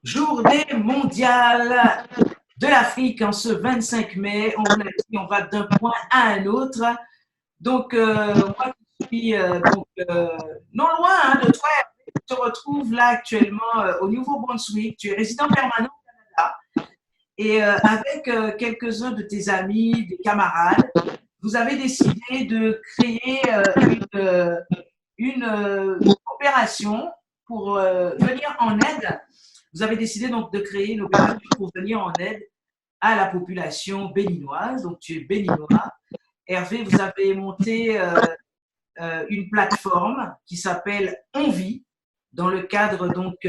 Journée mondiale de l'Afrique en ce 25 mai. On vous l'a dit, on va d'un point à un autre. Donc, moi, je suis non loin de toi. Je te retrouve là actuellement au Nouveau-Brunswick. Tu es résident permanent au Canada. Et avec quelques-uns de tes amis, des camarades, vous avez décidé de créer une opération pour venir en aide. Vous avez décidé donc de créer une opération pour venir en aide à la population béninoise. Donc, tu es béninois. Hervé, vous avez monté une plateforme qui s'appelle Envie dans le cadre donc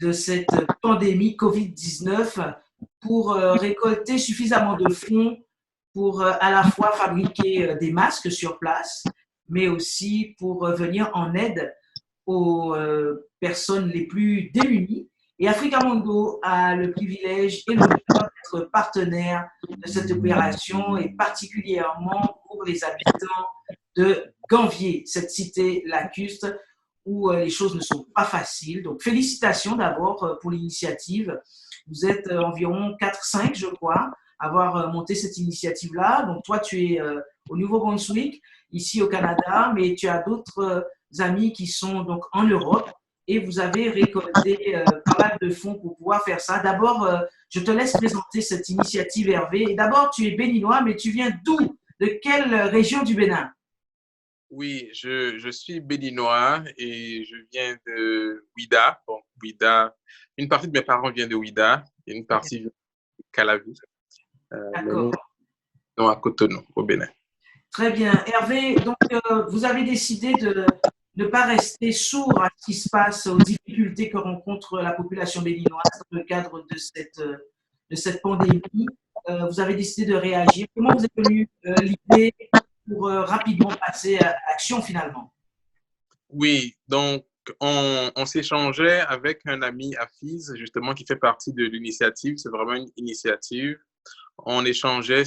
de cette pandémie Covid-19 pour récolter suffisamment de fonds pour à la fois fabriquer des masques sur place, mais aussi pour venir en aide aux personnes les plus démunies. Et Africa Mundo a le privilège et l'honneur d'être partenaire de cette opération et particulièrement pour les habitants de Ganvier, cette cité lacustre où les choses ne sont pas faciles. Donc félicitations d'abord pour l'initiative. Vous êtes environ 4-5, je crois, à avoir monté cette initiative-là. Donc toi, tu es au Nouveau-Brunswick, ici au Canada, mais tu as d'autres amis qui sont donc en Europe et vous avez récolté pas mal de fonds pour pouvoir faire ça. D'abord, je te laisse présenter cette initiative, Hervé. Et d'abord, tu es béninois, mais tu viens d'où? De quelle région du Bénin? Oui, je suis béninois et je viens de Ouida. Bon, Ouida, une partie de mes parents vient de Ouida et une partie vient de Calavi. Mais D'accord. nous sommes à Cotonou, au Bénin. Très bien. Hervé, donc vous avez décidé de ne pas rester sourd à ce qui se passe, aux difficultés que rencontre la population béninoise dans le cadre de cette pandémie. Vous avez décidé de réagir. Comment vous est venue l'idée pour rapidement passer à l'action finalement? Oui, donc on s'échangeait avec un ami Afiz, justement, qui fait partie de l'initiative. C'est vraiment une initiative. On échangeait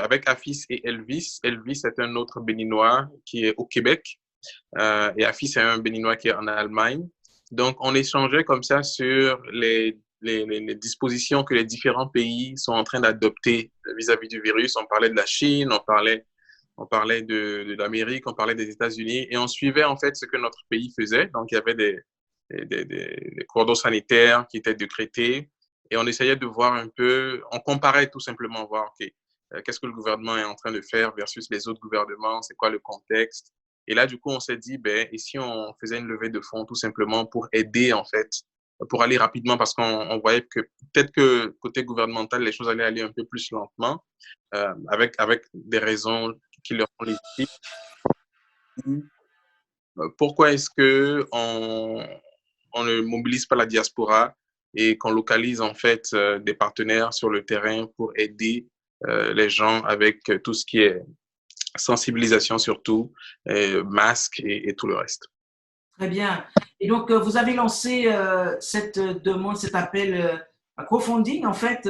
avec Afis et Elvis. Elvis est un autre béninois qui est au Québec. Et Afis est un béninois qui est en Allemagne. Donc, on échangeait comme ça sur les dispositions que les différents pays sont en train d'adopter vis-à-vis du virus. On parlait de la Chine, on parlait de l'Amérique, on parlait des États-Unis et on suivait en fait ce que notre pays faisait. Donc, il y avait des cordons sanitaires qui étaient décrétés et on essayait de voir un peu, on comparait tout simplement, voir, OK, qu'est-ce que le gouvernement est en train de faire versus les autres gouvernements, c'est quoi le contexte. Et là, du coup, on s'est dit, ben, et si on faisait une levée de fonds tout simplement pour aider, en fait, pour aller rapidement, parce qu'on voyait que peut-être que côté gouvernemental, les choses allaient aller un peu plus lentement, avec des raisons qui leur sont légitimes. Pourquoi est-ce que on ne mobilise pas la diaspora et qu'on localise en fait des partenaires sur le terrain pour aider les gens avec tout ce qui est sensibilisation surtout, masques et tout le reste. Très bien. Et donc, vous avez lancé cette demande, cet appel à crowdfunding, en fait,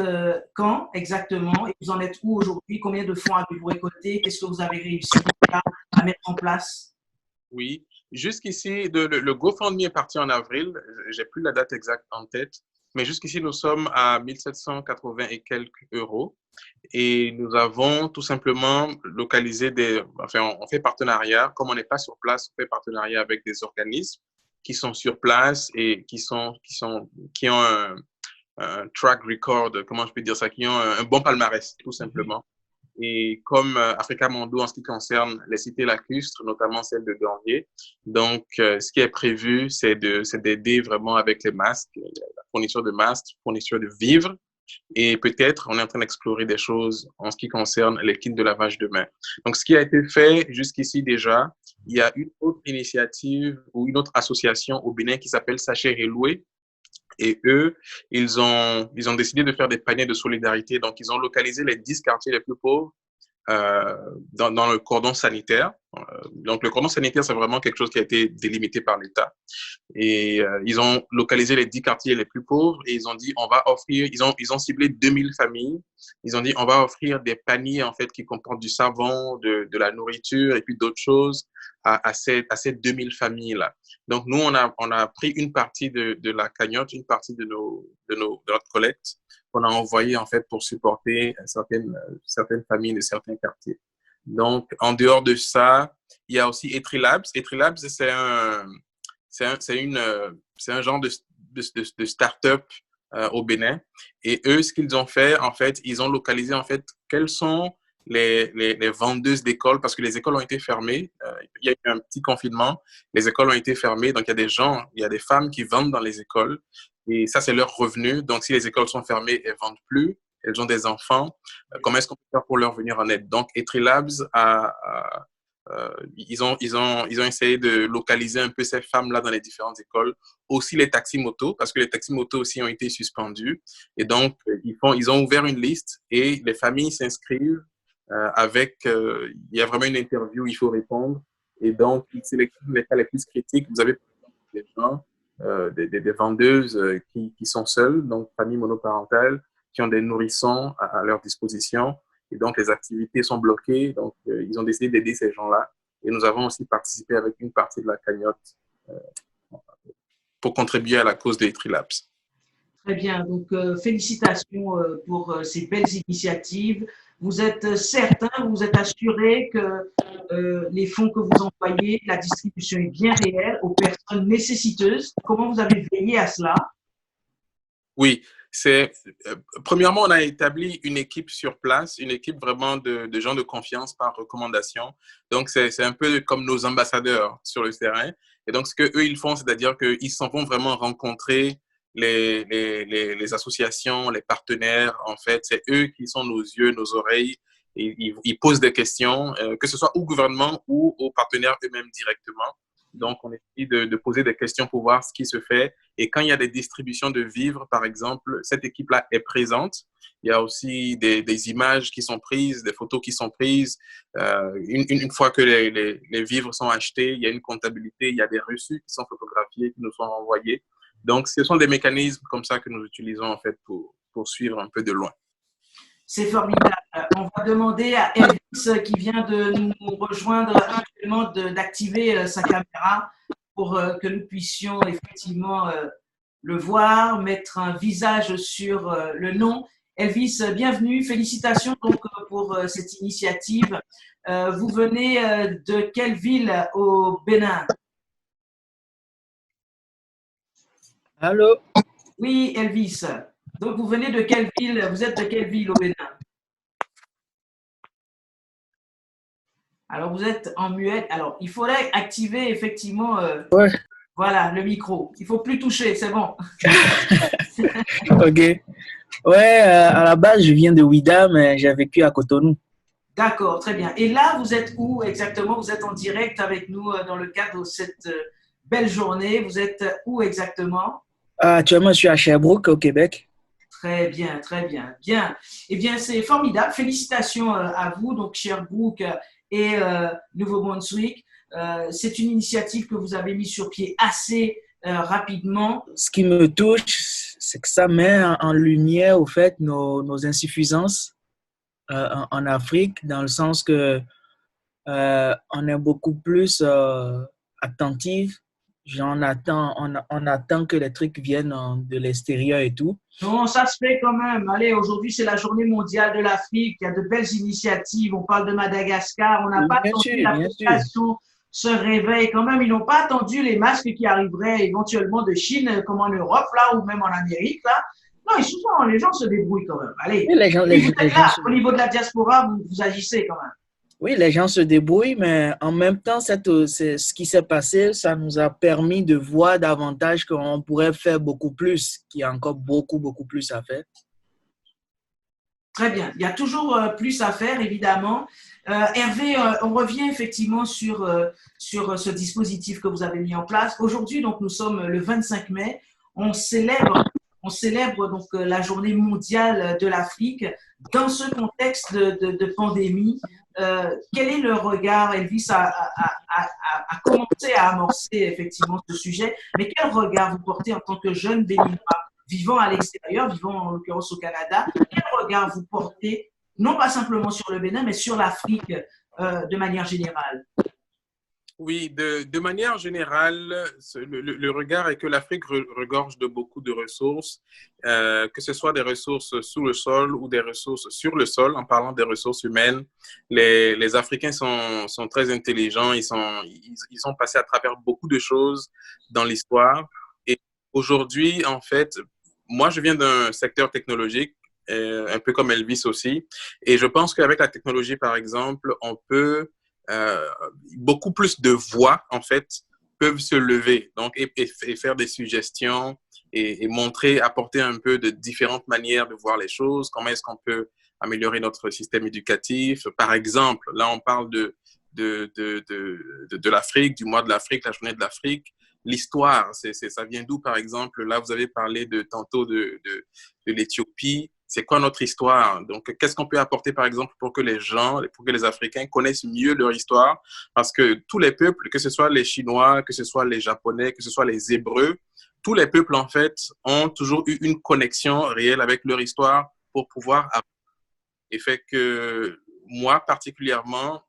quand exactement? Et vous en êtes où aujourd'hui? Combien de fonds avez-vous récolté? Qu'est-ce que vous avez réussi à mettre en place? Oui, jusqu'ici, le GoFundMe est parti en avril. J'ai plus la date exacte en tête, mais jusqu'ici, nous sommes à 1780 et quelques euros. Et nous avons tout simplement localisé enfin, on fait partenariat. Comme on n'est pas sur place, on fait partenariat avec des organismes qui sont sur place et qui ont un track record, comment je peux dire ça, qui ont un bon palmarès, tout simplement. Et comme Africa Mondo en ce qui concerne les cités lacustres, notamment celle de Dornier. Donc, ce qui est prévu, c'est d'aider vraiment avec les masques, la fourniture de masques, fourniture de vivres, et peut-être on est en train d'explorer des choses en ce qui concerne les kits de lavage de mains. Donc, ce qui a été fait jusqu'ici déjà, il y a une autre initiative ou une autre association au Bénin qui s'appelle Sachet Reloué. Et eux, ils ont décidé de faire des paniers de solidarité. Donc, ils ont localisé les 10 quartiers les plus pauvres dans le cordon sanitaire. Donc, le cordon sanitaire, c'est vraiment quelque chose qui a été délimité par l'État. Et ils ont localisé les 10 quartiers les plus pauvres et ils ont dit, on va offrir, ils ont ciblé 2000 familles. Ils ont dit, on va offrir des paniers, en fait, qui comportent du savon, de la nourriture et puis d'autres choses à ces 2000 familles-là. Donc, nous, on a pris une partie de la cagnotte, une partie de notre collecte qu'on a envoyé, en fait, pour supporter certaines familles de certains quartiers. Donc, en dehors de ça, il y a aussi Etrilabs. Etrilabs, c'est un genre de start-up au Bénin. Et eux, ce qu'ils ont fait, en fait, ils ont localisé, en fait, quelles sont les vendeuses d'écoles, parce que les écoles ont été fermées. Il y a eu un petit confinement, les écoles ont été fermées, donc il y a des femmes qui vendent dans les écoles, et ça, c'est leur revenu. Donc, si les écoles sont fermées, elles vendent plus, elles ont des enfants. Comment est-ce qu'on peut faire pour leur venir en aide? Donc, Etrilabs ils ont essayé de localiser un peu ces femmes-là dans les différentes écoles. Aussi les taxis-motos, parce que les taxis-motos aussi ont été suspendus. Et donc, ils ont ouvert une liste et les familles s'inscrivent il y a vraiment une interview, il faut répondre. Et donc, ils sélectionnent les cas les plus critiques. Vous avez des gens, des vendeuses qui sont seules, donc familles monoparentales, qui ont des nourrissons à leur disposition. Et donc, les activités sont bloquées. Donc, ils ont décidé d'aider ces gens-là. Et nous avons aussi participé avec une partie de la cagnotte pour contribuer à la cause de Etrilabs. Très bien. Donc, félicitations pour ces belles initiatives. Vous êtes certain, vous êtes assuré que les fonds que vous envoyez, la distribution est bien réelle aux personnes nécessiteuses. Comment vous avez veillé à cela? Oui, premièrement, on a établi une équipe sur place, une équipe vraiment de gens de confiance par recommandation. Donc, c'est un peu comme nos ambassadeurs sur le terrain. Et donc, ce qu'eux, ils font, c'est-à-dire qu'ils s'en vont vraiment rencontrer les associations, les partenaires. En fait, c'est eux qui sont nos yeux, nos oreilles. Et ils posent des questions, que ce soit au gouvernement ou aux partenaires eux-mêmes directement. Donc, on essaie de poser des questions pour voir ce qui se fait. Et quand il y a des distributions de vivres, par exemple, cette équipe-là est présente. Il y a aussi des images qui sont prises, des photos qui sont prises. Une fois que les vivres sont achetés, il y a une comptabilité, il y a des reçus qui sont photographiés, qui nous sont envoyés. Donc, ce sont des mécanismes comme ça que nous utilisons en fait pour suivre un peu de loin. C'est formidable. On va demander à Elvis qui vient de nous rejoindre actuellement d'activer sa caméra pour que nous puissions effectivement le voir, mettre un visage sur le nom. Elvis, bienvenue. Félicitations donc pour cette initiative. Vous venez de quelle ville au Bénin? Allô? Oui, Elvis. Donc, vous venez de quelle ville? Vous êtes de quelle ville au Bénin? Alors, vous êtes en muette. Alors, il faudrait activer effectivement Ouais. voilà, le micro. Il ne faut plus toucher, c'est bon. Ok. Ouais, à la base, je viens de Ouida, mais j'ai vécu à Cotonou. D'accord, très bien. Et là, vous êtes où exactement? Vous êtes en direct avec nous dans le cadre de cette belle journée. Vous êtes où exactement? Actuellement, je suis à Sherbrooke, au Québec. Très bien, très bien. Bien. Eh bien, c'est formidable. Félicitations à vous, donc Sherbrooke et Nouveau-Brunswick. C'est une initiative que vous avez mise sur pied assez rapidement. Ce qui me touche, c'est que ça met en lumière, au fait, nos insuffisances en Afrique, dans le sens que on est beaucoup plus attentif. On attend que les trucs viennent de l'extérieur et tout. Non, ça se fait quand même. Allez, aujourd'hui, c'est la journée mondiale de l'Afrique. Il y a de belles initiatives. On parle de Madagascar. On n'a pas attendu la population se réveille. Quand même, ils n'ont pas attendu les masques qui arriveraient éventuellement de Chine, comme en Europe, là, ou même en Amérique, là. Non, les gens se débrouillent quand même. Allez, les gens, au niveau de la diaspora, vous agissez quand même. Oui, les gens se débrouillent, mais en même temps, ce qui s'est passé, ça nous a permis de voir davantage qu'on pourrait faire beaucoup plus, qu'il y a encore beaucoup, beaucoup plus à faire. Très bien. Il y a toujours plus à faire, évidemment. Hervé, on revient effectivement sur ce dispositif que vous avez mis en place. Aujourd'hui, donc, nous sommes le 25 mai. On célèbre on célèbre donc la journée mondiale de l'Afrique. Dans ce contexte de pandémie, quel est le regard, Elvis a commencé à amorcer effectivement ce sujet, mais quel regard vous portez en tant que jeune Béninois vivant à l'extérieur, vivant en l'occurrence au Canada, quel regard vous portez, non pas simplement sur le Bénin, mais sur l'Afrique de manière générale? Oui, de manière générale, le regard est que l'Afrique regorge de beaucoup de ressources, que ce soit des ressources sous le sol ou des ressources sur le sol. En parlant des ressources humaines, les Africains sont très intelligents, ils sont passés à travers beaucoup de choses dans l'histoire. Et aujourd'hui, en fait, moi, je viens d'un secteur technologique, un peu comme Elvis aussi, et je pense qu'avec la technologie, par exemple, on peut beaucoup plus de voix, en fait, peuvent se lever donc, et faire des suggestions et montrer, apporter un peu de différentes manières de voir les choses. Comment est-ce qu'on peut améliorer notre système éducatif? Par exemple, là, on parle de l'Afrique, du mois de l'Afrique, la journée de l'Afrique. L'histoire, ça vient d'où, par exemple? Là, vous avez parlé tantôt de l'Éthiopie. C'est quoi notre histoire? Donc, qu'est-ce qu'on peut apporter, par exemple, pour que les gens, pour que les Africains connaissent mieux leur histoire? Parce que tous les peuples, que ce soit les Chinois, que ce soit les Japonais, que ce soit les Hébreux, tous les peuples, en fait, ont toujours eu une connexion réelle avec leur histoire pour pouvoir apprendre. Et fait que moi, particulièrement,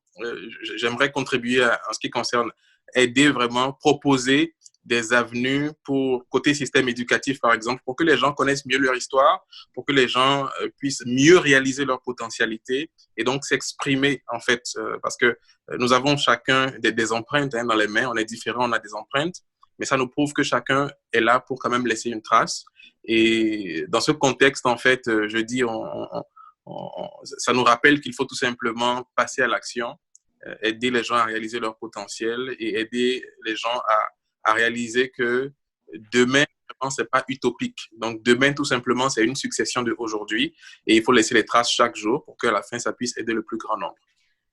j'aimerais contribuer en ce qui concerne aider vraiment, proposer des avenues pour côté système éducatif, par exemple, pour que les gens connaissent mieux leur histoire, pour que les gens puissent mieux réaliser leur potentialité et donc s'exprimer, en fait, parce que nous avons chacun des empreintes dans les mains, on est différents, on a des empreintes, mais ça nous prouve que chacun est là pour quand même laisser une trace. Et dans ce contexte, en fait, je dis, ça nous rappelle qu'il faut tout simplement passer à l'action, aider les gens à réaliser leur potentiel et aider les gens à réaliser que demain, ce n'est pas utopique. Donc, demain, tout simplement, c'est une succession d'aujourd'hui et il faut laisser les traces chaque jour pour qu'à la fin, ça puisse aider le plus grand nombre.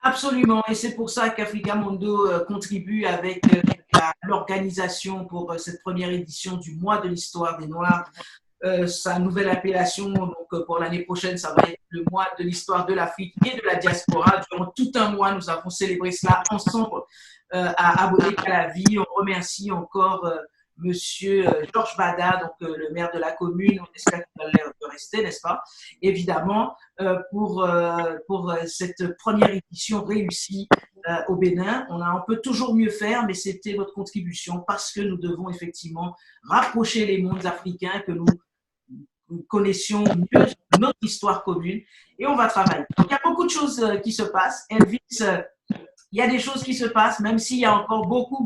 Absolument, et c'est pour ça qu'Africa Mundo contribue avec l'organisation pour cette première édition du mois de l'histoire des Noirs. Sa nouvelle appellation, donc pour l'année prochaine, ça va être le mois de l'histoire de l'Afrique et de la diaspora. Durant tout un mois, nous avons célébré cela ensemble à Abodé-Calavi. On remercie encore Monsieur Georges Bada, donc le maire de la commune. On espère qu'il va rester, n'est-ce pas? Évidemment, pour cette première édition réussie au Bénin. On peut toujours mieux faire, mais c'était votre contribution parce que nous devons effectivement rapprocher les mondes africains, que nous connaissions mieux notre histoire commune et on va travailler. Donc, il y a beaucoup de choses qui se passent. Elvis, il y a des choses qui se passent, même s'il y a encore beaucoup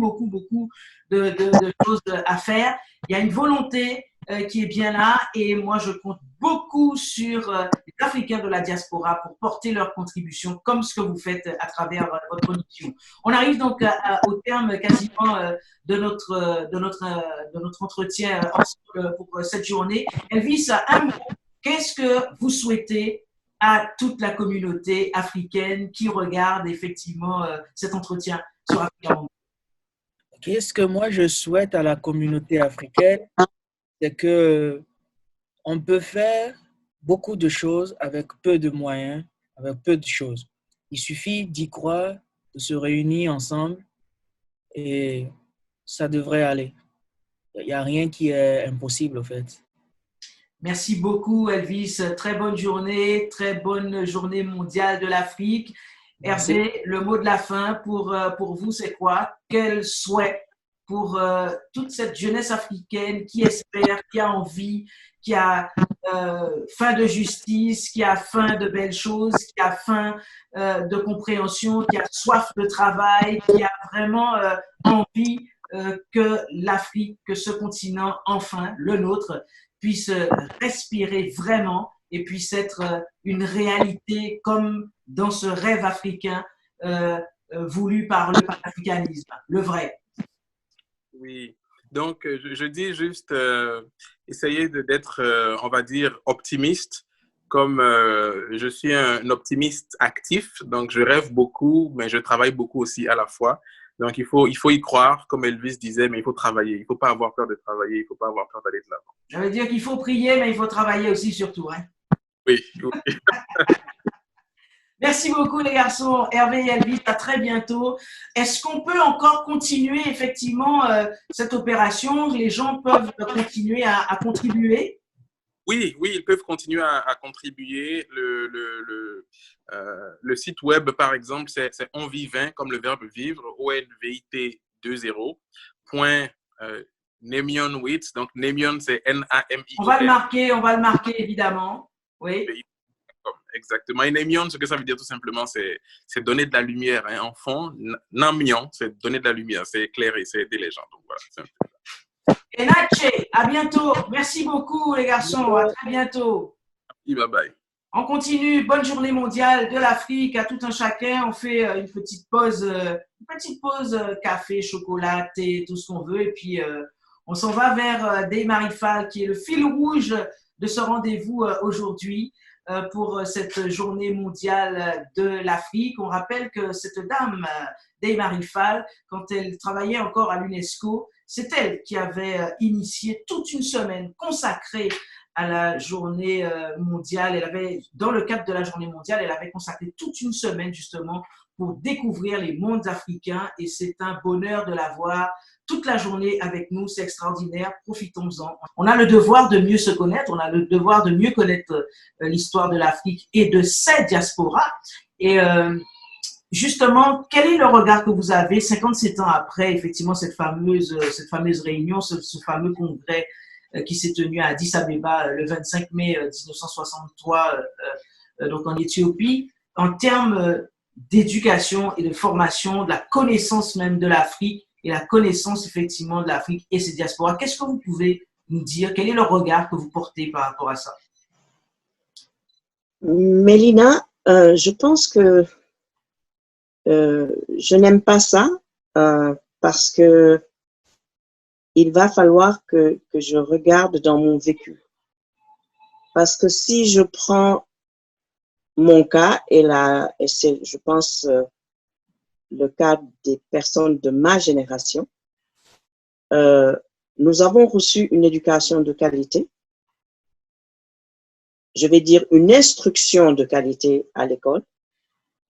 de choses à faire. Il y a une volonté qui est bien là et moi, je compte beaucoup sur les Africains de la diaspora pour porter leur contribution comme ce que vous faites à travers votre mission. On arrive donc au terme quasiment de notre entretien ensemble pour cette journée. Elvis, un mot, qu'est-ce que vous souhaitez à toute la communauté africaine qui regarde effectivement cet entretien sur Africa Mundo? Qu'est-ce que moi je souhaite à la communauté africaine? C'est que on peut faire beaucoup de choses avec peu de moyens, avec peu de choses. Il suffit d'y croire, de se réunir ensemble et ça devrait aller. Il n'y a rien qui est impossible, en fait. Merci beaucoup, Elvis. Très bonne journée mondiale de l'Afrique. Hervé, le mot de la fin pour vous, c'est quoi? Quel souhait pour toute cette jeunesse africaine qui espère, qui a envie, qui a faim de justice, qui a faim de belles choses, qui a faim de compréhension, qui a soif de travail, qui a vraiment envie que l'Afrique, que ce continent, enfin, le nôtre, puisse respirer vraiment et puisse être une réalité comme dans ce rêve africain voulu par le panafricanisme, le vrai. Oui, donc je dis juste essayer d'être, on va dire, optimiste, comme je suis un optimiste actif, donc je rêve beaucoup, mais je travaille beaucoup aussi à la fois. Donc, il faut y croire, comme Elvis disait, mais il faut travailler. Il ne faut pas avoir peur de travailler, il ne faut pas avoir peur d'aller de l'avant. Ça veut dire qu'il faut prier, mais il faut travailler aussi surtout. Hein. Oui, oui. Merci beaucoup les garçons. Hervé et Elvis, à très bientôt. Est-ce qu'on peut encore continuer effectivement cette opération? Les gens peuvent continuer à contribuer? Oui, oui, ils peuvent continuer à contribuer. Le site web, par exemple, c'est onvivin, comme le verbe vivre, ONVIT20, point Nemionwits. Donc, Nemion, c'est N-A-M-I-O-N. On va le marquer évidemment. Oui. Exactement. Et Nemion, ce que ça veut dire tout simplement, c'est donner de la lumière. Hein. En fond, Namion, c'est donner de la lumière, c'est éclairer, c'est aider les gens. Donc, voilà, et Natché, à bientôt. Merci beaucoup les garçons. À très bientôt. Bye bye. On continue. Bonne journée mondiale de l'Afrique à tout un chacun. On fait une petite pause café, chocolat, thé, tout ce qu'on veut. Et puis, on s'en va vers Dey Marifal, qui est le fil rouge de ce rendez-vous aujourd'hui pour cette journée mondiale de l'Afrique. On rappelle que cette dame, Dey Marifal, quand elle travaillait encore à l'UNESCO, c'est elle qui avait initié toute une semaine consacrée à la journée mondiale. Elle avait, dans le cadre de la journée mondiale, elle avait consacré toute une semaine justement pour découvrir les mondes africains et c'est un bonheur de la voir toute la journée avec nous. C'est extraordinaire. Profitons-en. On a le devoir de mieux se connaître. On a le devoir de mieux connaître l'histoire de l'Afrique et de ses diasporas. Et justement, quel est le regard que vous avez 57 ans après, effectivement, cette fameuse réunion, ce fameux congrès qui s'est tenu à Addis Abeba le 25 mai 1963, donc en Éthiopie, en termes d'éducation et de formation, de la connaissance même de l'Afrique et la connaissance effectivement de l'Afrique et ses diasporas. Qu'est-ce que vous pouvez nous dire? Quel est le regard que vous portez par rapport à ça? Mélina, je pense que je n'aime pas ça parce que il va falloir que je regarde dans mon vécu. Parce que si je prends mon cas, et c'est, je pense, le cas des personnes de ma génération, nous avons reçu une éducation de qualité. Je vais dire une instruction de qualité à l'école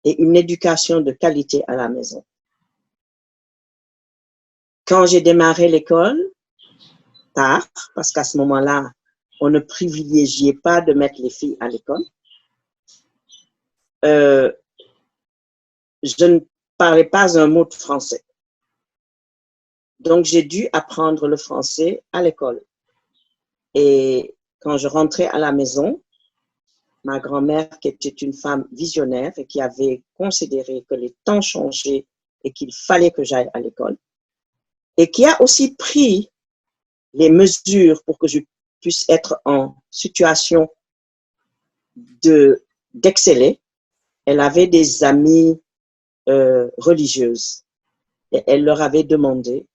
et une éducation de qualité à la maison. Quand j'ai démarré l'école, tard, parce qu'à ce moment-là, on ne privilégiait pas de mettre les filles à l'école, je ne parlais pas un mot de français. Donc, j'ai dû apprendre le français à l'école. Et quand je rentrais à la maison, ma grand-mère, qui était une femme visionnaire et qui avait considéré que les temps changeaient et qu'il fallait que j'aille à l'école, et qui a aussi pris les mesures pour que je puisse être en situation d'exceller. Elle avait des amies religieuses et elle leur avait demandé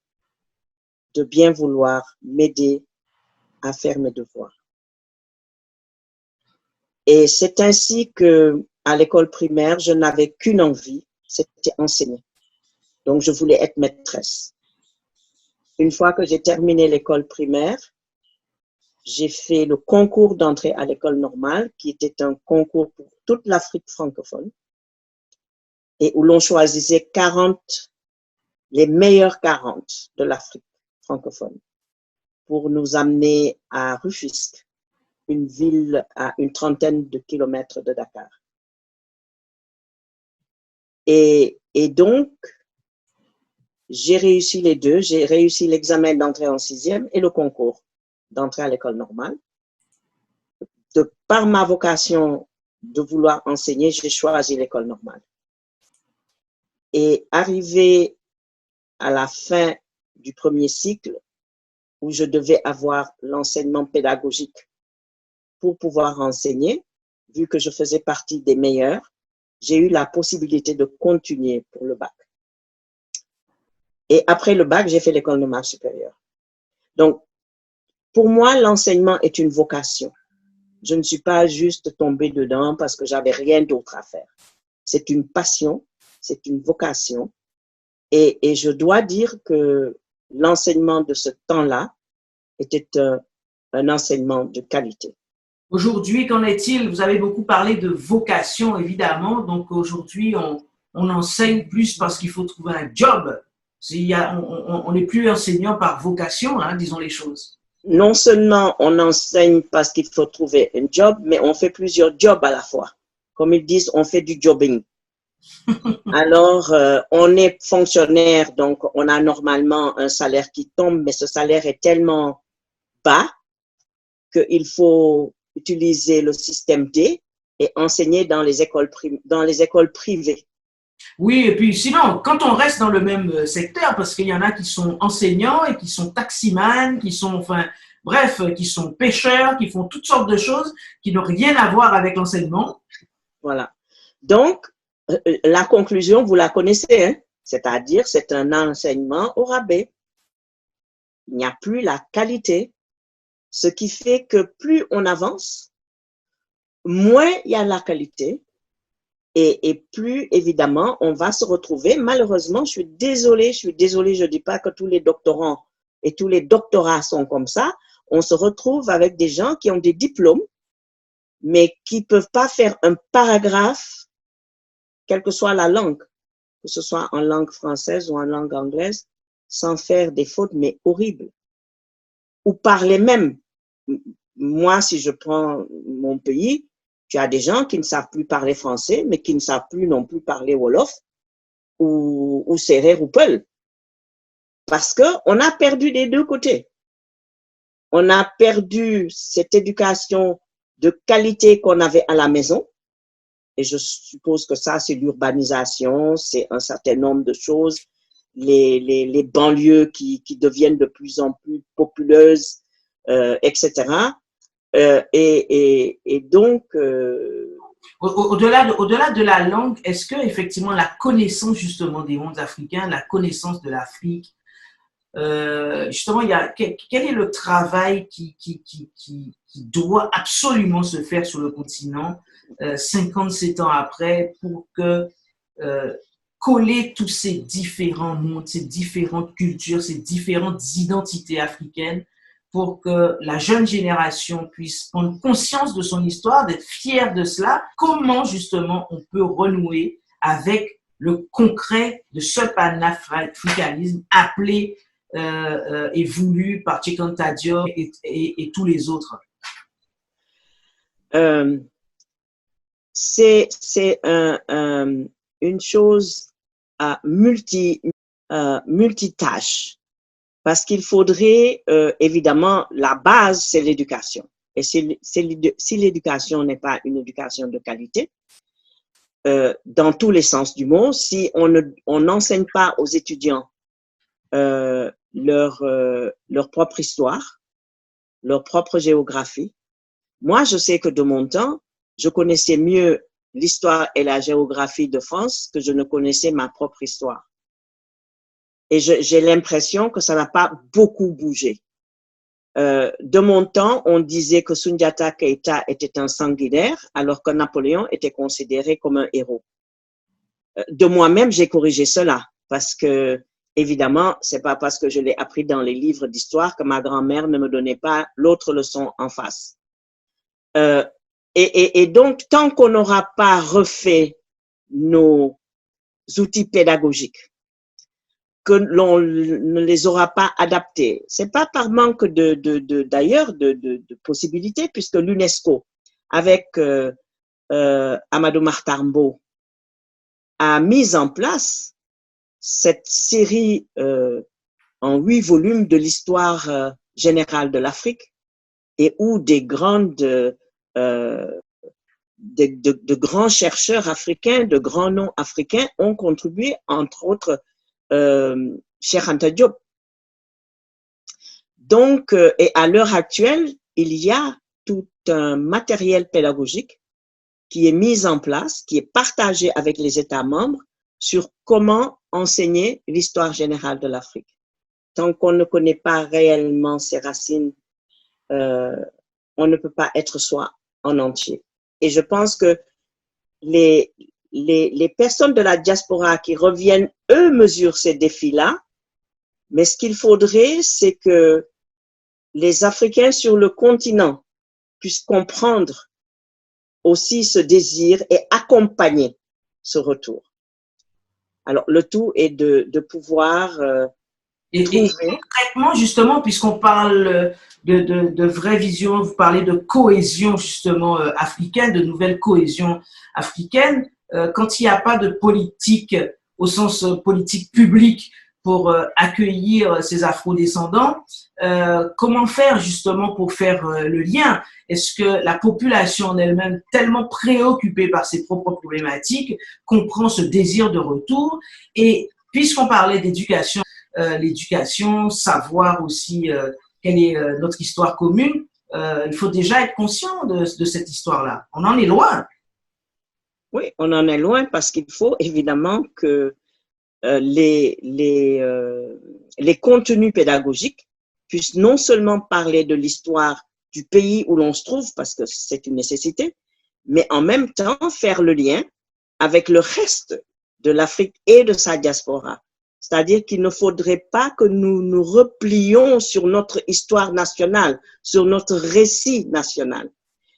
de bien vouloir m'aider à faire mes devoirs. Et c'est ainsi que, à l'école primaire, je n'avais qu'une envie, c'était enseigner. Donc, je voulais être maîtresse. Une fois que j'ai terminé l'école primaire, j'ai fait le concours d'entrée à l'école normale, qui était un concours pour toute l'Afrique francophone, et où l'on choisissait les meilleurs 40 de l'Afrique francophone, pour nous amener à Rufisque, une ville à une trentaine de kilomètres de Dakar. Et donc, j'ai réussi les deux. J'ai réussi l'examen d'entrée en sixième et le concours d'entrée à l'école normale. Par ma vocation de vouloir enseigner, j'ai choisi l'école normale. Et arrivé à la fin du premier cycle, où je devais avoir l'enseignement pédagogique pour pouvoir enseigner, vu que je faisais partie des meilleurs, j'ai eu la possibilité de continuer pour le bac. Et après le bac, j'ai fait l'école normale supérieure. Donc, pour moi, l'enseignement est une vocation. Je ne suis pas juste tombée dedans parce que j'avais rien d'autre à faire. C'est une passion, c'est une vocation. Et je dois dire que l'enseignement de ce temps-là était un enseignement de qualité. Aujourd'hui, qu'en est-il? Vous avez beaucoup parlé de vocation, évidemment. Donc aujourd'hui, on enseigne plus parce qu'il faut trouver un job. On n'est plus enseignant par vocation, hein, disons les choses. Non seulement on enseigne parce qu'il faut trouver un job, mais on fait plusieurs jobs à la fois. Comme ils disent, on fait du jobbing. Alors, on est fonctionnaire, donc on a normalement un salaire qui tombe, mais ce salaire est tellement bas qu'il faut utiliser le système D et enseigner dans les écoles privées. Oui, et puis sinon, quand on reste dans le même secteur, parce qu'il y en a qui sont enseignants et qui sont taximans, qui sont, enfin, bref, qui sont pêcheurs, qui font toutes sortes de choses qui n'ont rien à voir avec l'enseignement. Voilà. Donc, la conclusion, vous la connaissez, hein? C'est-à-dire, c'est un enseignement au rabais. Il n'y a plus la qualité, ce qui fait que plus on avance, moins il y a la qualité et plus, évidemment, on va se retrouver. Malheureusement, je suis désolée, je ne dis pas que tous les doctorants et tous les doctorats sont comme ça. On se retrouve avec des gens qui ont des diplômes, mais qui ne peuvent pas faire un paragraphe, quelle que soit la langue, que ce soit en langue française ou en langue anglaise, sans faire des fautes, mais horribles. Ou parler même. Moi, si je prends mon pays, tu as des gens qui ne savent plus parler français, mais qui ne savent plus non plus parler Wolof ou Serer ou Peul. Parce qu'on a perdu des deux côtés. On a perdu cette éducation de qualité qu'on avait à la maison. Et je suppose que ça, c'est l'urbanisation, c'est un certain nombre de choses, les banlieues qui deviennent de plus en plus populeuses, etc. Et donc… Au-delà de la langue, est-ce que effectivement la connaissance justement des mondes africains, la connaissance de l'Afrique, justement, quel est le travail qui doit absolument se faire sur le continent 57 ans après pour que coller tous ces différents mondes, ces différentes cultures, ces différentes identités africaines pour que la jeune génération puisse prendre conscience de son histoire, d'être fière de cela? Comment justement on peut renouer avec le concret de ce panafricanisme appelé et voulu par Tchekanta Diop et tous les autres? C'est une chose multitâche. Parce qu'il faudrait, évidemment, la base, c'est l'éducation. Et si l'éducation n'est pas une éducation de qualité, dans tous les sens du mot, si on n'enseigne pas aux étudiants leur propre histoire, leur propre géographie. Moi, je sais que de mon temps, je connaissais mieux l'histoire et la géographie de France que je ne connaissais ma propre histoire. Et j'ai l'impression que ça n'a pas beaucoup bougé. De mon temps, on disait que Sundiata Keita était un sanguinaire, alors que Napoléon était considéré comme un héros. De moi-même, j'ai corrigé cela, parce que, évidemment, c'est pas parce que je l'ai appris dans les livres d'histoire que ma grand-mère ne me donnait pas l'autre leçon en face. Et donc, tant qu'on n'aura pas refait nos outils pédagogiques, que l'on ne les aura pas adaptés. C'est pas par manque d'ailleurs de possibilités, puisque l'UNESCO, avec Amadou Mahtar Mbow, a mis en place cette série en 8 volumes de l'histoire générale de l'Afrique, et où des grands chercheurs africains, de grands noms africains ont contribué, entre autres Cheikh Anta Diop. Donc, et à l'heure actuelle, il y a tout un matériel pédagogique qui est mis en place, qui est partagé avec les États membres sur comment enseigner l'histoire générale de l'Afrique. Tant qu'on ne connaît pas réellement ses racines, on ne peut pas être soi en entier. Et je pense que les personnes de la diaspora qui reviennent, eux, mesurent ces défis-là. Mais ce qu'il faudrait, c'est que les Africains sur le continent puissent comprendre aussi ce désir et accompagner ce retour. Alors, le tout est de pouvoir Et concrètement, justement, puisqu'on parle de vraie vision, vous parlez de cohésion, justement, africaine, de nouvelle cohésion africaine, quand il n'y a pas de politique, au sens politique publique, pour accueillir ces afro-descendants, comment faire justement pour faire le lien? Est-ce que la population en elle-même, tellement préoccupée par ses propres problématiques, comprend ce désir de retour? Et puisqu'on parlait d'éducation, l'éducation, savoir aussi quelle est notre histoire commune, il faut déjà être conscient de cette histoire-là. On en est loin. Oui, on en est loin parce qu'il faut évidemment que les contenus pédagogiques puissent non seulement parler de l'histoire du pays où l'on se trouve, parce que c'est une nécessité, mais en même temps faire le lien avec le reste de l'Afrique et de sa diaspora. C'est-à-dire qu'il ne faudrait pas que nous nous replions sur notre histoire nationale, sur notre récit national,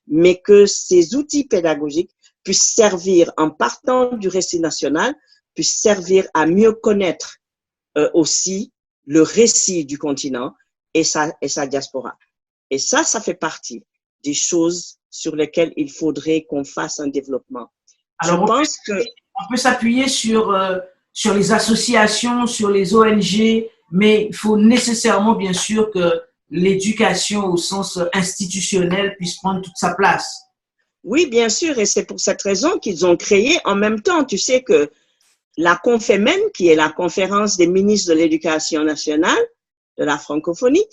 mais que ces outils pédagogiques puissent servir, en partant du récit national, puissent servir à mieux connaître aussi le récit du continent et sa diaspora. Et ça fait partie des choses sur lesquelles il faudrait qu'on fasse un développement. Alors, on peut s'appuyer sur les associations, sur les ONG, mais il faut nécessairement, bien sûr, que l'éducation au sens institutionnel puisse prendre toute sa place. Oui, bien sûr, et c'est pour cette raison qu'ils ont créé en même temps. Tu sais que la Confémen, qui est la conférence des ministres de l'Éducation nationale de la francophonie,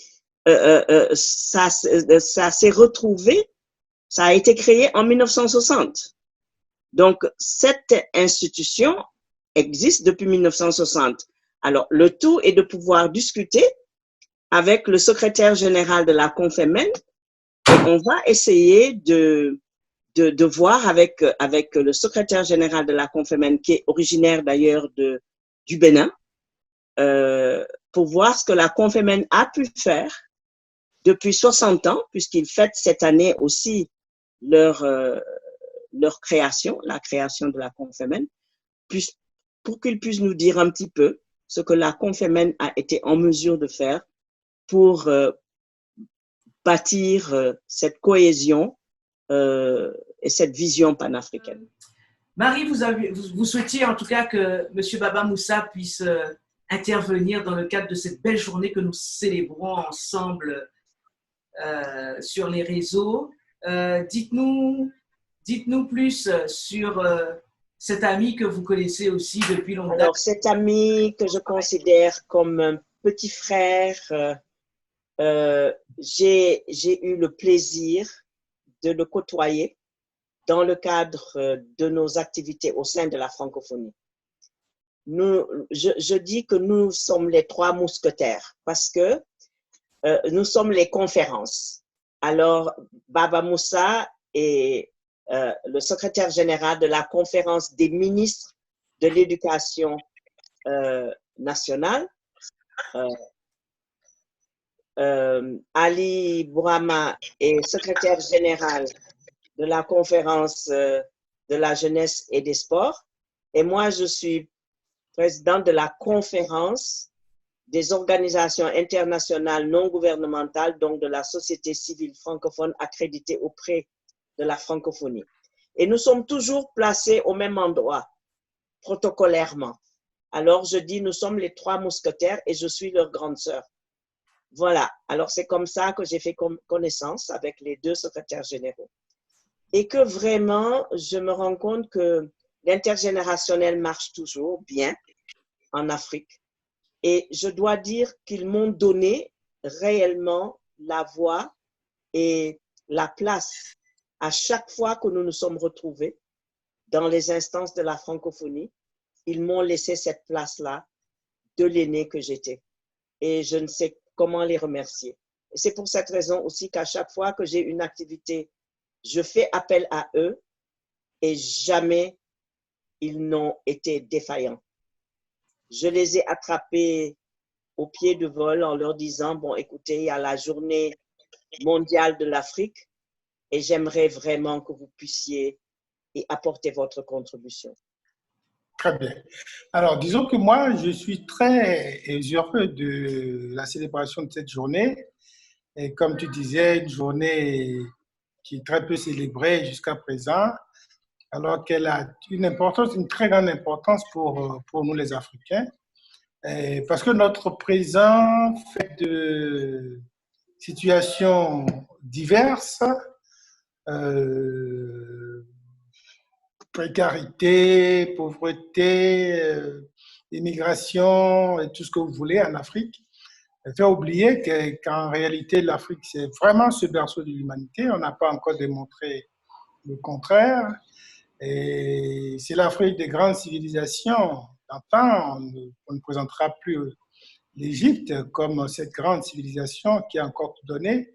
ça s'est retrouvé, ça a été créé en 1960. Donc, cette institution existe depuis 1960. Alors, le tout est de pouvoir discuter avec le secrétaire général de la Confémen et on va essayer de voir avec le secrétaire général de la Confémen, qui est originaire d'ailleurs du Bénin, pour voir ce que la Confémen a pu faire depuis 60 ans, puisqu'ils fêtent cette année aussi leur création, la création de la Confémen, pour qu'ils puissent nous dire un petit peu ce que la Confémen a été en mesure de faire pour bâtir cette cohésion et cette vision panafricaine. Marie, vous souhaitiez en tout cas que M. Baba Moussa puisse intervenir dans le cadre de cette belle journée que nous célébrons ensemble sur les réseaux. Dites-nous plus sur cet ami que vous connaissez aussi depuis longtemps. Alors, cet ami que je considère comme un petit frère, j'ai eu le plaisir de le côtoyer dans le cadre de nos activités au sein de la francophonie. Je dis que nous sommes les trois mousquetaires parce que nous sommes les conférences. Alors, Baba Moussa est le secrétaire général de la conférence des ministres de l'éducation nationale. Ali Bourama est secrétaire général de la conférence de la jeunesse et des sports. Et moi, je suis présidente de la conférence des organisations internationales non gouvernementales, donc de la société civile francophone accréditée auprès de la francophonie. Et nous sommes toujours placés au même endroit, protocolairement. Alors, je dis, nous sommes les trois mousquetaires et je suis leur grande sœur. Voilà, alors c'est comme ça que j'ai fait connaissance avec les deux secrétaires généraux. Et que vraiment, je me rends compte que l'intergénérationnel marche toujours bien en Afrique. Et je dois dire qu'ils m'ont donné réellement la voix et la place à chaque fois que nous nous sommes retrouvés dans les instances de la francophonie. Ils m'ont laissé cette place-là de l'aîné que j'étais. Et je ne sais comment les remercier. Et c'est pour cette raison aussi qu'à chaque fois que j'ai une activité, je fais appel à eux et jamais ils n'ont été défaillants. Je les ai attrapés au pied de vol en leur disant, bon, écoutez, il y a la journée mondiale de l'Afrique et j'aimerais vraiment que vous puissiez y apporter votre contribution. Très bien. Alors, disons que moi, je suis très heureux de la célébration de cette journée. Et comme tu disais, une journée qui est très peu célébrée jusqu'à présent, alors qu'elle a une importance, une très grande importance pour nous les Africains. Et parce que notre présent fait de situations diverses, précarité, pauvreté, immigration et tout ce que vous voulez en Afrique, fait oublier qu'en réalité, l'Afrique, c'est vraiment ce berceau de l'humanité. On n'a pas encore démontré le contraire. Et c'est l'Afrique des grandes civilisations. D'antan, on ne présentera plus l'Égypte comme cette grande civilisation qui a encore tout donné.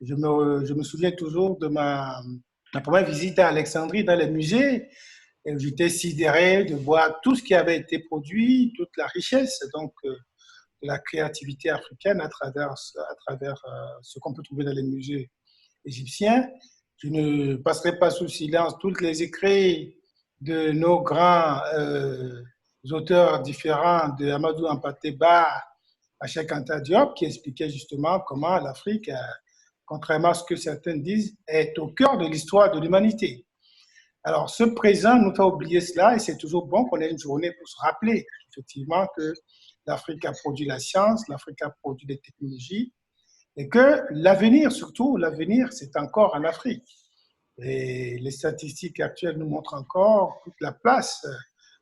Je me souviens toujours de ma première visite à Alexandrie dans les musées. J'étais sidéré de voir tout ce qui avait été produit, toute la richesse donc, de la créativité africaine à travers ce qu'on peut trouver dans les musées égyptiens. Je ne passerai pas sous silence toutes les écrits de nos grands auteurs différents, de Amadou Hampâté Bâ à Cheikh Anta Diop, qui expliquaient justement comment l'Afrique, contrairement à ce que certains disent, est au cœur de l'histoire de l'humanité. Alors, ce présent nous fait oublier cela et c'est toujours bon qu'on ait une journée pour se rappeler effectivement que l'Afrique a produit la science, l'Afrique a produit des technologies et que l'avenir, surtout l'avenir, c'est encore en Afrique. Et les statistiques actuelles nous montrent encore toute la place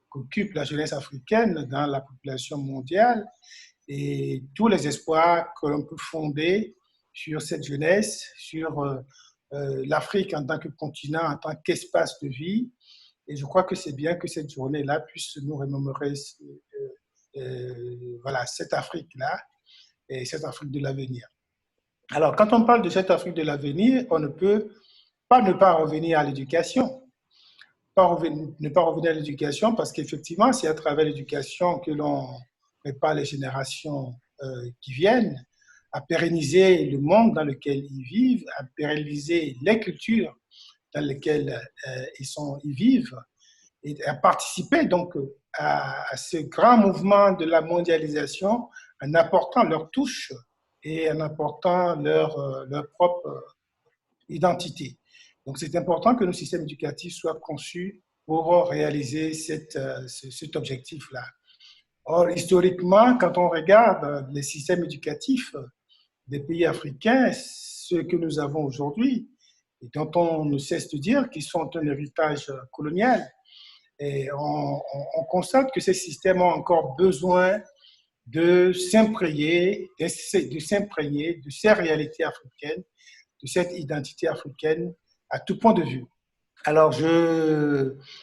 qu'occupe la jeunesse africaine dans la population mondiale et tous les espoirs que l'on peut fonder sur cette jeunesse, sur l'Afrique en tant que continent, en tant qu'espace de vie. Et je crois que c'est bien que cette journée-là puisse nous remémorer voilà, cette Afrique-là et cette Afrique de l'avenir. Alors, quand on parle de cette Afrique de l'avenir, on ne peut pas ne pas revenir à l'éducation. Ne pas revenir à l'éducation parce qu'effectivement, c'est à travers l'éducation que l'on prépare les générations qui viennent à pérenniser le monde dans lequel ils vivent, à pérenniser les cultures dans lesquelles ils vivent et à participer donc à ce grand mouvement de la mondialisation en apportant leur touche et en apportant leur propre identité. Donc c'est important que nos systèmes éducatifs soient conçus pour réaliser cet objectif-là. Or, historiquement, quand on regarde les systèmes éducatifs des pays africains, ceux que nous avons aujourd'hui, et dont on ne cesse de dire qu'ils sont un héritage colonial, et on constate que ces systèmes ont encore besoin de s'imprégner de ces réalités africaines, de cette identité africaine à tout point de vue. Alors,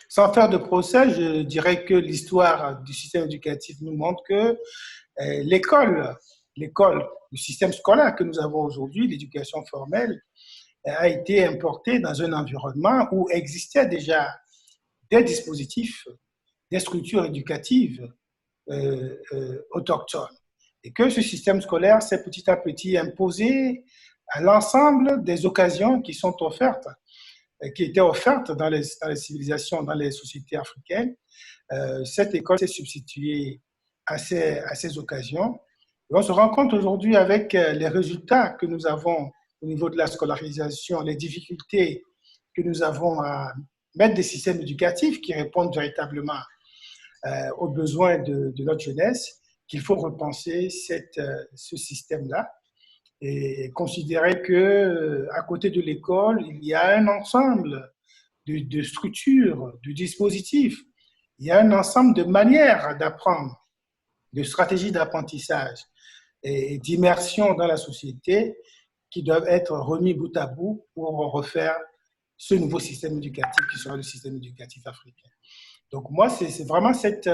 sans faire de procès, je dirais que l'histoire du système éducatif nous montre que l'école, le système scolaire que nous avons aujourd'hui, l'éducation formelle, a été importée dans un environnement où existaient déjà des dispositifs, des structures éducatives autochtones. Et que ce système scolaire s'est petit à petit imposé à l'ensemble des occasions qui sont offertes, qui étaient offertes dans les civilisations, dans les sociétés africaines. Cette école s'est substituée à ces occasions. Et on se rend compte aujourd'hui avec les résultats que nous avons au niveau de la scolarisation, les difficultés que nous avons à mettre des systèmes éducatifs qui répondent véritablement aux besoins de notre jeunesse, qu'il faut repenser ce système-là et considérer qu'à côté de l'école, il y a un ensemble de structures, de dispositifs, il y a un ensemble de manières d'apprendre, de stratégies d'apprentissage et d'immersion dans la société qui doivent être remis bout à bout pour refaire ce nouveau système éducatif qui sera le système éducatif africain. Donc moi, c'est vraiment cet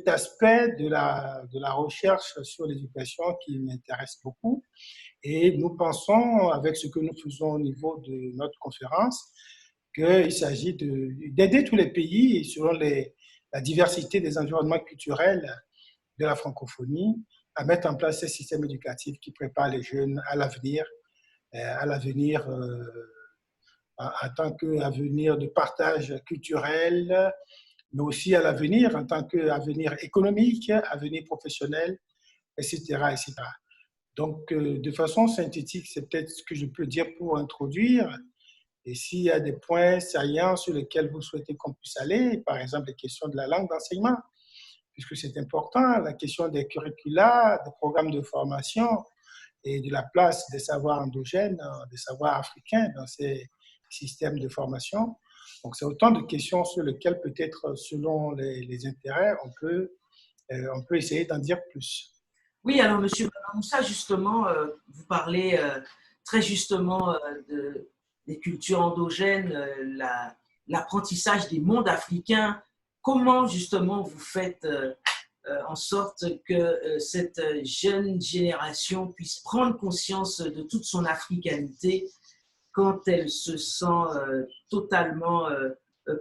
aspect de la recherche sur l'éducation qui m'intéresse beaucoup. Et nous pensons, avec ce que nous faisons au niveau de notre conférence, qu'il s'agit d'aider tous les pays, selon la diversité des environnements culturels de la francophonie, à mettre en place ces systèmes éducatifs qui préparent les jeunes à l'avenir en tant qu'avenir de partage culturel, mais aussi à l'avenir en tant qu'avenir économique, avenir professionnel, etc., etc. Donc, de façon synthétique, c'est peut-être ce que je peux dire pour introduire. Et s'il y a des points saillants sur lesquels vous souhaitez qu'on puisse aller, par exemple les questions de la langue d'enseignement, puisque c'est important, la question des curricula, des programmes de formation et de la place des savoirs endogènes, des savoirs africains dans ces systèmes de formation. Donc, c'est autant de questions sur lesquelles peut-être, selon les intérêts, on peut essayer d'en dire plus. Oui, alors Monsieur Moussa, justement, vous parlez très justement des cultures endogènes, l'apprentissage des mondes africains. Comment justement vous faites en sorte que cette jeune génération puisse prendre conscience de toute son africanité quand elle se sent totalement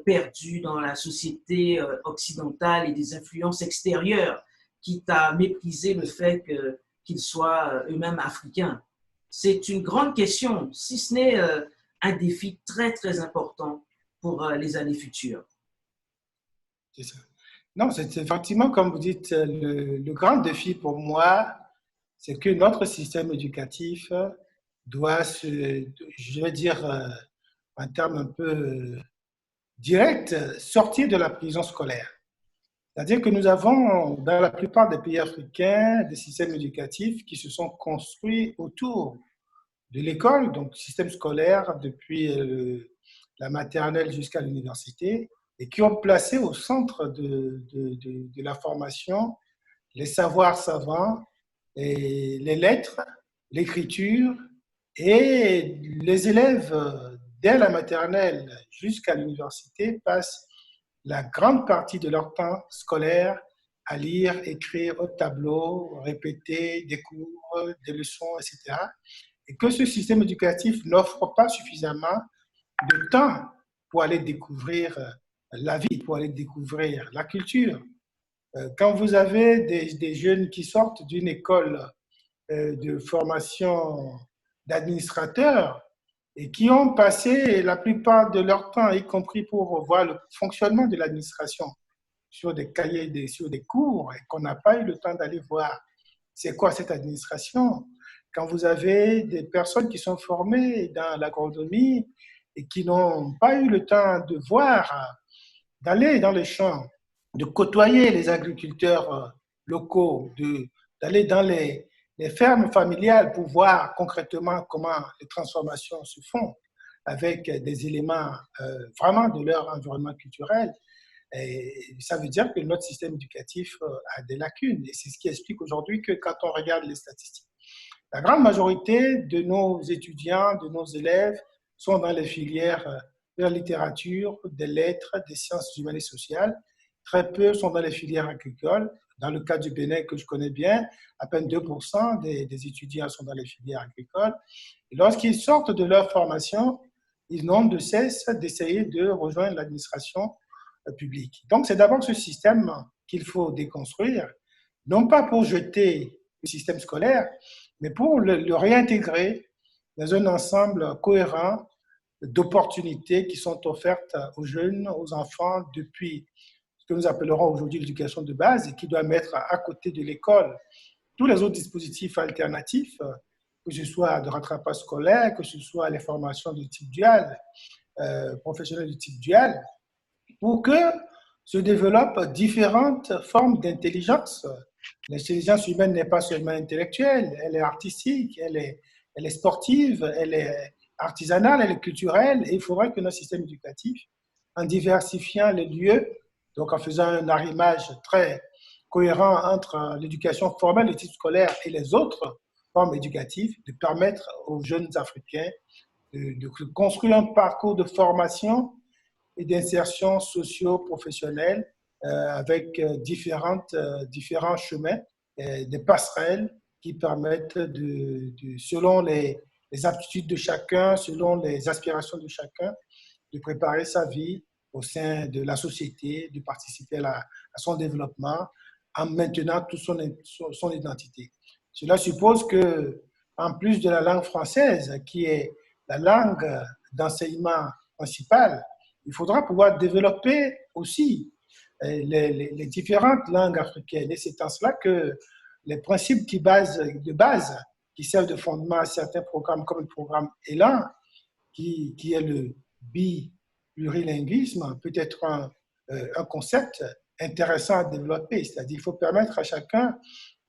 perdue dans la société occidentale et des influences extérieures, quitte à mépriser le fait qu'ils soient eux-mêmes africains? C'est une grande question, si ce n'est un défi très, très important pour les années futures. C'est ça. Non, c'est effectivement, comme vous dites, le grand défi pour moi, c'est que notre système éducatif doit je vais dire en termes un peu directs, sortir de la prison scolaire. C'est-à-dire que nous avons, dans la plupart des pays africains, des systèmes éducatifs qui se sont construits autour de l'école, donc système scolaire depuis la maternelle jusqu'à l'université, et qui ont placé au centre de la formation les savoirs savants, et les lettres, l'écriture, et les élèves, dès la maternelle jusqu'à l'université, passent la grande partie de leur temps scolaire à lire, écrire au tableau, répéter des cours, des leçons, etc. Et que ce système éducatif n'offre pas suffisamment de temps pour aller découvrir la vie, pour aller découvrir la culture. Quand vous avez des jeunes qui sortent d'une école de formation d'administrateurs et qui ont passé la plupart de leur temps, y compris pour voir le fonctionnement de l'administration, sur des cahiers, sur des cours, et qu'on n'a pas eu le temps d'aller voir c'est quoi cette administration. Quand vous avez des personnes qui sont formées dans l'agronomie et qui n'ont pas eu le temps de voir, d'aller dans les champs, de côtoyer les agriculteurs locaux, d'aller dans les fermes familiales pour voir concrètement comment les transformations se font avec des éléments vraiment de leur environnement culturel. Et ça veut dire que notre système éducatif a des lacunes. Et c'est ce qui explique aujourd'hui que quand on regarde les statistiques, la grande majorité de nos étudiants, de nos élèves sont dans les filières de la littérature, des lettres, des sciences humaines et sociales. Très peu sont dans les filières agricoles. Dans le cas du Bénin que je connais bien, à peine 2% des étudiants sont dans les filières agricoles. Et lorsqu'ils sortent de leur formation, ils n'ont de cesse d'essayer de rejoindre l'administration publique. Donc, c'est d'abord ce système qu'il faut déconstruire, non pas pour jeter le système scolaire, mais pour le réintégrer dans un ensemble cohérent d'opportunités qui sont offertes aux jeunes, aux enfants, depuis ce que nous appellerons aujourd'hui l'éducation de base et qui doit mettre à côté de l'école tous les autres dispositifs alternatifs, que ce soit de rattrapage scolaire, que ce soit les formations de type dual, professionnelles de type dual, pour que se développent différentes formes d'intelligence. L'intelligence humaine n'est pas seulement intellectuelle, elle est artistique, elle est sportive, elle est artisanale, elle est culturelle. Et il faudrait que notre système éducatif, en diversifiant les lieux, donc en faisant un arrimage très cohérent entre l'éducation formelle, l'étude scolaire et les autres formes éducatives, de permettre aux jeunes Africains de construire un parcours de formation et d'insertion socio-professionnelle avec différents chemins, des passerelles qui permettent, selon les aptitudes de chacun, selon les aspirations de chacun, de préparer sa vie au sein de la société, de participer à son développement en maintenant toute son identité. Cela suppose que, en plus de la langue française, qui est la langue d'enseignement principale, il faudra pouvoir développer aussi les différentes langues africaines. Et c'est en cela que les principes de base qui servent de fondement à certains programmes, comme le programme ELAN, qui est le plurilinguisme, peut être un concept intéressant à développer. C'est-à-dire qu'il faut permettre à chacun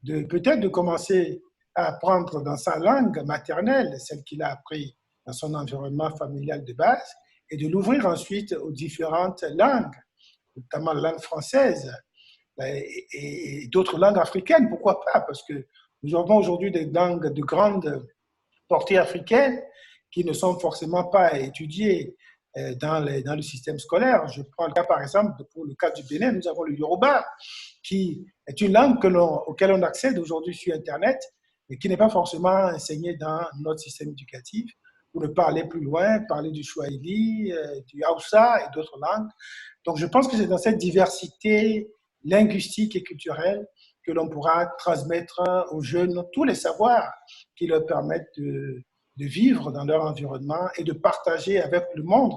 peut-être de commencer à apprendre dans sa langue maternelle, celle qu'il a appris dans son environnement familial de base, et de l'ouvrir ensuite aux différentes langues, notamment la langue française et d'autres langues africaines. Pourquoi pas? Parce que nous avons aujourd'hui des langues de grande portée africaine qui ne sont forcément pas étudiées dans le système scolaire. Je prends le cas, par exemple, pour le cas du Bénin, nous avons le Yoruba, qui est une langue auquel on accède aujourd'hui sur Internet, mais qui n'est pas forcément enseignée dans notre système éducatif. Pour ne pas aller plus loin, parler du Swahili, du Hausa et d'autres langues. Donc, je pense que c'est dans cette diversité linguistique et culturelle que l'on pourra transmettre aux jeunes tous les savoirs qui leur permettent de vivre dans leur environnement et de partager avec le monde.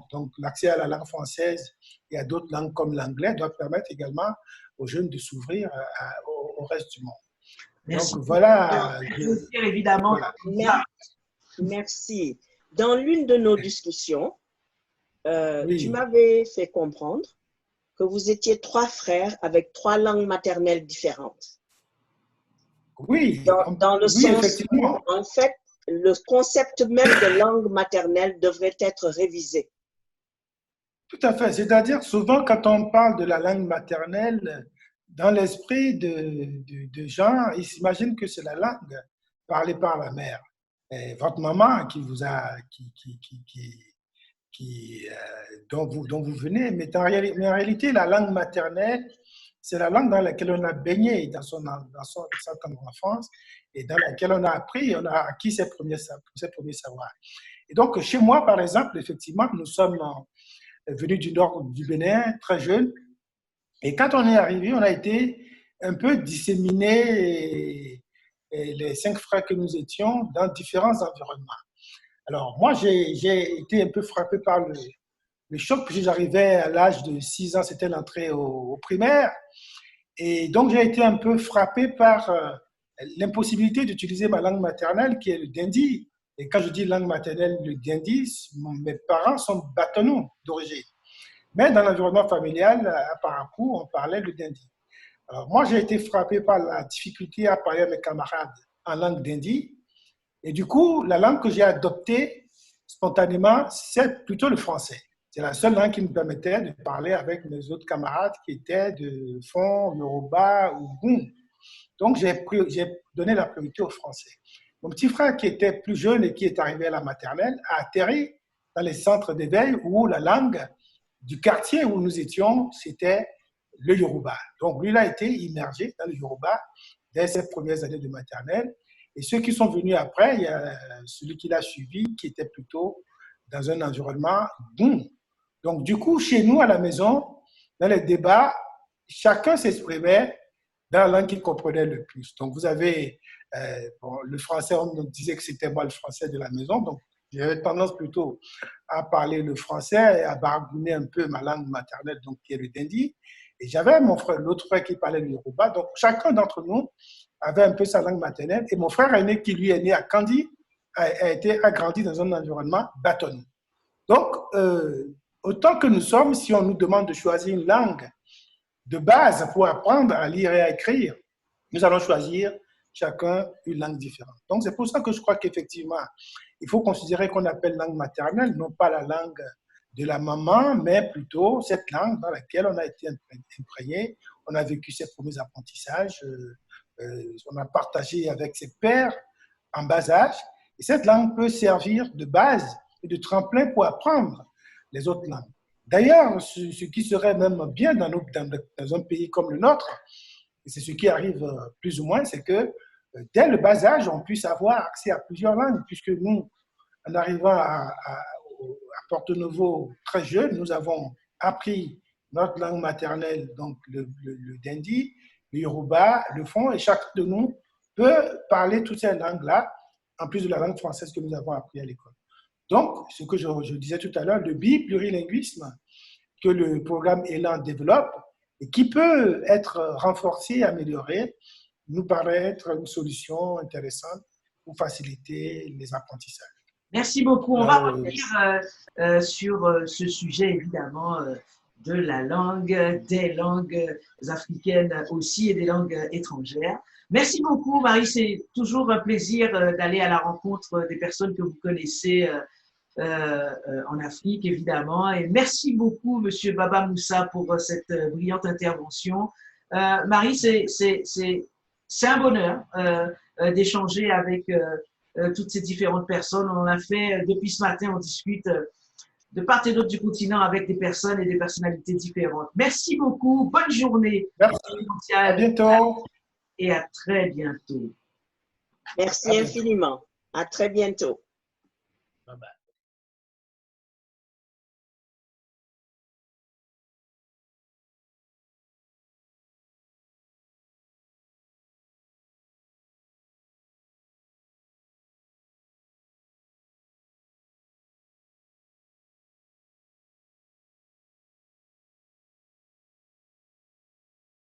Donc, l'accès à la langue française et à d'autres langues comme l'anglais doit permettre également aux jeunes de s'ouvrir au reste du monde. Merci. Donc, voilà. Évidemment. Voilà. Merci. Dans l'une de nos discussions, Oui. tu m'avais fait comprendre que vous étiez 3 frères avec 3 langues maternelles différentes. Oui, Dans le sens effectivement. où, en fait, le concept même de langue maternelle devrait être révisé. Tout à fait. C'est-à-dire, souvent, quand on parle de la langue maternelle, dans l'esprit de gens, ils s'imaginent que c'est la langue parlée par la mère. Et votre maman qui vous a, dont vous venez, mais en réalité, la langue maternelle, c'est la langue dans laquelle on a baigné dans sa tendre enfance et dans laquelle on a acquis ses premiers savoirs. Et donc, chez moi, par exemple, effectivement, nous sommes venus du nord du Bénin, très jeunes, et quand on est arrivé, on a été un peu disséminés, et les 5 frères que nous étions, dans différents environnements. Alors, moi, j'ai été un peu frappé par le choc, puisque j'arrivais à l'âge de 6 ans, c'était l'entrée au primaire. Et donc, j'ai été un peu frappé par l'impossibilité d'utiliser ma langue maternelle, qui est le dindi. Et quand je dis langue maternelle, le dindi, mes parents sont bâtonnous d'origine. Mais dans l'environnement familial, à Parakou, on parlait le dindi. Alors, moi, j'ai été frappé par la difficulté à parler à mes camarades en langue dindi. Et du coup, la langue que j'ai adoptée spontanément, c'est plutôt le français. C'est la seule langue qui me permettait de parler avec mes autres camarades qui étaient de Fon, Yoruba ou Goum. Donc, j'ai donné la priorité au français. Mon petit frère, qui était plus jeune et qui est arrivé à la maternelle, a atterri dans les centres d'éveil où la langue du quartier où nous étions, c'était le Yoruba. Donc, lui, il a été immergé dans le Yoruba dès ses premières années de maternelle. Et ceux qui sont venus après, il y a celui qui l'a suivi, qui était plutôt dans un environnement boum. Donc, du coup, chez nous, à la maison, dans les débats, chacun s'exprimait dans la langue qu'il comprenait le plus. Donc, vous avez le français, on nous disait que c'était moi le français de la maison. Donc, j'avais tendance plutôt à parler le français et à baragouiner un peu ma langue maternelle, donc qui est le dindi. Et j'avais mon frère, l'autre frère qui parlait le Yoruba. Donc, chacun d'entre nous avait un peu sa langue maternelle. Et mon frère aîné, qui lui est né à Kandi, a grandi dans un environnement bâtonné. Donc, autant que nous sommes, si on nous demande de choisir une langue de base pour apprendre à lire et à écrire, nous allons choisir chacun une langue différente. Donc, c'est pour ça que je crois qu'effectivement, il faut considérer qu'on appelle langue maternelle, non pas la langue de la maman, mais plutôt cette langue dans laquelle on a été imprégné, on a vécu ses premiers apprentissages, on a partagé avec ses pairs en bas âge. Et cette langue peut servir de base et de tremplin pour apprendre les autres langues. D'ailleurs, ce qui serait même bien dans un pays comme le nôtre, et c'est ce qui arrive plus ou moins, c'est que dès le bas âge, on puisse avoir accès à plusieurs langues, puisque nous, en arrivant à Porto-Novo très jeune, nous avons appris notre langue maternelle, donc le Dindi, le Yoruba, le Fon, et chacun de nous peut parler toutes ces langues-là, en plus de la langue française que nous avons appris à l'école. Donc, ce que je disais tout à l'heure, le biplurilinguisme que le programme ELAN développe et qui peut être renforcé, amélioré, nous paraît être une solution intéressante pour faciliter les apprentissages. Merci beaucoup. On va revenir sur ce sujet, évidemment, de la langue, des langues africaines aussi et des langues étrangères. Merci beaucoup, Marie. C'est toujours un plaisir d'aller à la rencontre des personnes que vous connaissez en Afrique, évidemment. Et merci beaucoup, Monsieur Baba Moussa, pour cette brillante intervention. Marie, c'est un bonheur d'échanger avec toutes ces différentes personnes. On a fait, depuis ce matin, on discute de part et d'autre du continent avec des personnes et des personnalités différentes. Merci beaucoup. Bonne journée. Merci. À bientôt. Et à très bientôt. Merci infiniment. À très bientôt. Bye bye.